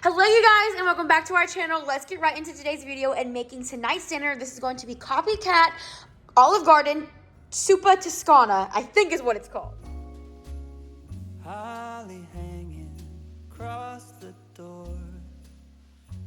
Hello you guys and welcome back to our channel. Let's get right into today's video and making tonight's dinner. This is going to be Copycat Olive Garden Soupa Toscana, I think is what it's called. Holly hanging across the door,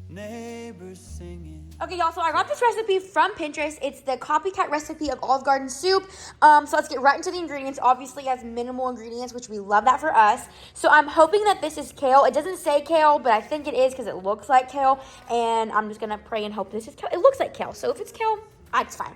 neighbors singing. Okay, y'all, so I got this recipe from Pinterest. It's the Copycat recipe of Olive Garden soup. So let's get right into the ingredients. Obviously, it has minimal ingredients, which we love that for us. So I'm hoping that this is kale. It doesn't say kale, but I think it is because it looks like kale. And I'm just going to pray and hope this is kale. It looks like kale, so if it's kale, it's fine.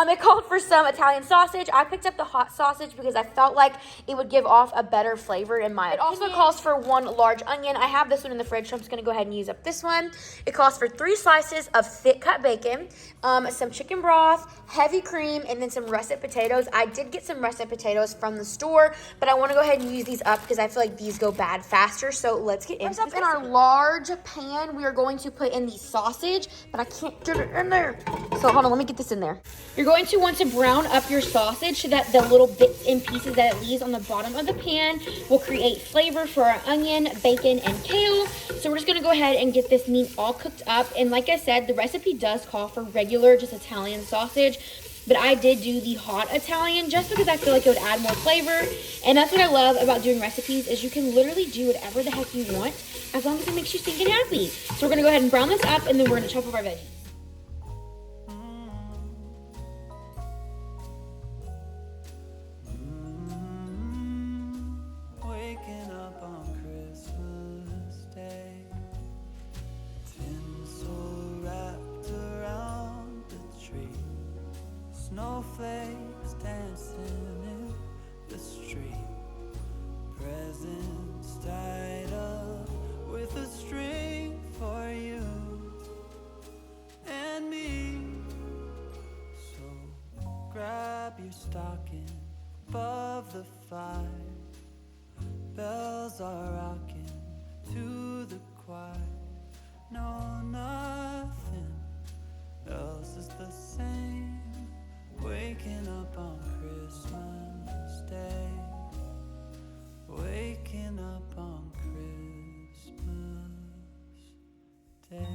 It called for some Italian sausage. I picked up the hot sausage because I felt like it would give off a better flavor in my opinion. It also calls for 1 large onion. I have this one in the fridge, so I'm just going to go ahead and use up this one. It calls for 3 slices of thick cut bacon, some chicken broth, heavy cream, and then some russet potatoes. I did get some russet potatoes from the store, but I want to go ahead and use these up because I feel like these go bad faster. So let's get into this. In our large pan, we are going to put in the sausage, but I can't get it in there. So hold on, let me get this in there. You're going to want to brown up your sausage so that the little bits and pieces that it leaves on the bottom of the pan will create flavor for our onion, bacon, and kale. So we're just going to go ahead and get this meat all cooked up. And like I said, the recipe does call for regular, just Italian sausage. But I did do the hot Italian just because I feel like it would add more flavor. And that's what I love about doing recipes is you can literally do whatever the heck you want as long as it makes you stinking happy. So we're going to go ahead and brown this up and then we're going to chop up our veggies. Waking up on Christmas Day, tinsel wrapped around the tree, snowflakes dancing in the street, presents tied up with a string for you and me. So grab your stocking above the fire. Bells are rocking to the choir. No, nothing else is the same. Waking up on Christmas Day. Waking up on Christmas Day.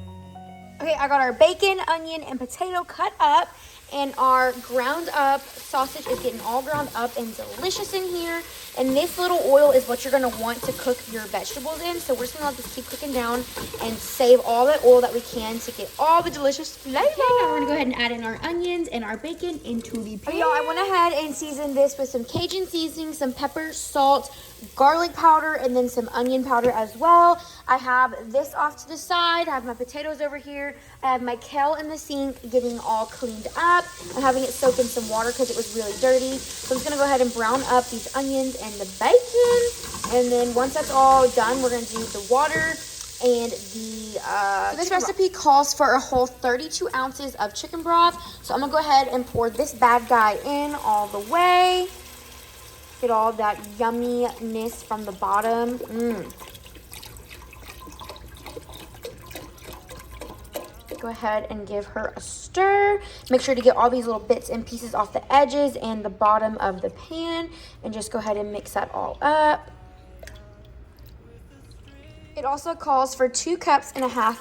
Okay, I got our bacon, onion, and potato cut up, and our ground up sausage is getting all ground up and delicious in here. And this little oil is what you're gonna want to cook your vegetables in. So we're just gonna let this keep cooking down and save all that oil that we can to get all the delicious flavor. Okay, now we're gonna go ahead and add in our onions and our bacon into the pan. Okay, y'all, I went ahead and seasoned this with some Cajun seasoning, some pepper, salt, garlic powder, and then some onion powder as well. I have this off to the side. I have my potatoes over here. I have my kale in the sink getting all cleaned up. I'm having it soak in some water because it was really dirty. So I'm just gonna go ahead and brown up these onions and the bacon. And then once that's all done, we're gonna do the water and the so this recipe calls for a whole 32 ounces of chicken broth. So I'm gonna go ahead and pour this bad guy in all the way. Get all that yumminess from the bottom. Go ahead and give her a stir. Make sure to get all these little bits and pieces off the edges and the bottom of the pan, and just go ahead and mix that all up. It also calls for 2.5 cups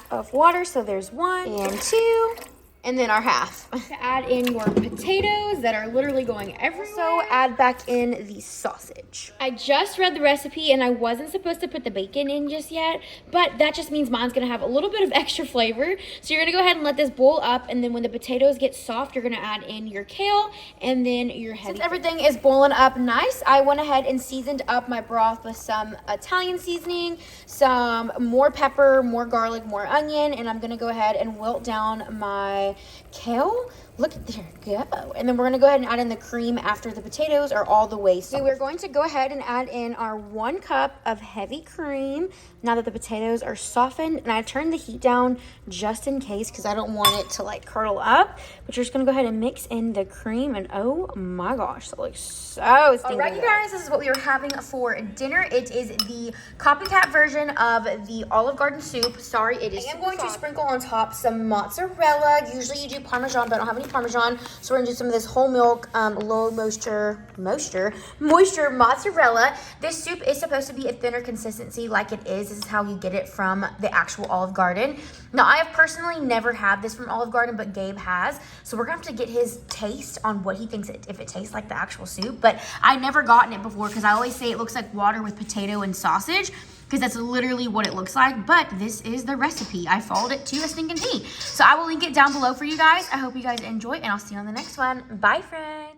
of water, so there's 1 and 2. And then our half. To add in your potatoes that are literally going everywhere. So add back in the sausage. I just read the recipe and I wasn't supposed to put the bacon in just yet, but that just means mine's gonna have a little bit of extra flavor. So you're gonna go ahead and let this boil up, and then when the potatoes get soft, you're gonna add in your kale and then your heavy. Since everything is boiling up nice, I went ahead and seasoned up my broth with some Italian seasoning, some more pepper, more garlic, more onion, and I'm gonna go ahead and wilt down my kale. Look at there go. And then we're gonna go ahead and add in the cream after the potatoes are all the way soft. So we're going to go ahead and add in our 1 cup of heavy cream now that the potatoes are softened. And I turned the heat down just in case because I don't want it to like curdle up. But you're just gonna go ahead and mix in the cream, and oh my gosh, that looks so stinking. Alright, you guys, this is what we are having for dinner. It is the Copycat version of the Olive Garden soup. Sorry, it is. I am going to sprinkle on top some mozzarella. Usually you do Parmesan, but I don't have any need Parmesan. So we're gonna do some of this whole milk, low moisture mozzarella. This soup is supposed to be a thinner consistency like it is. This is how you get it from the actual Olive Garden. Now, I have personally never had this from Olive Garden, but Gabe has. So we're gonna have to get his taste on what he thinks if it tastes like the actual soup. But I never gotten it before because I always say it looks like water with potato and sausage, because that's literally what it looks like. But this is the recipe. I followed it to a stinking T. So I will link it down below for you guys. I hope you guys enjoy, and I'll see you on the next one. Bye, friends.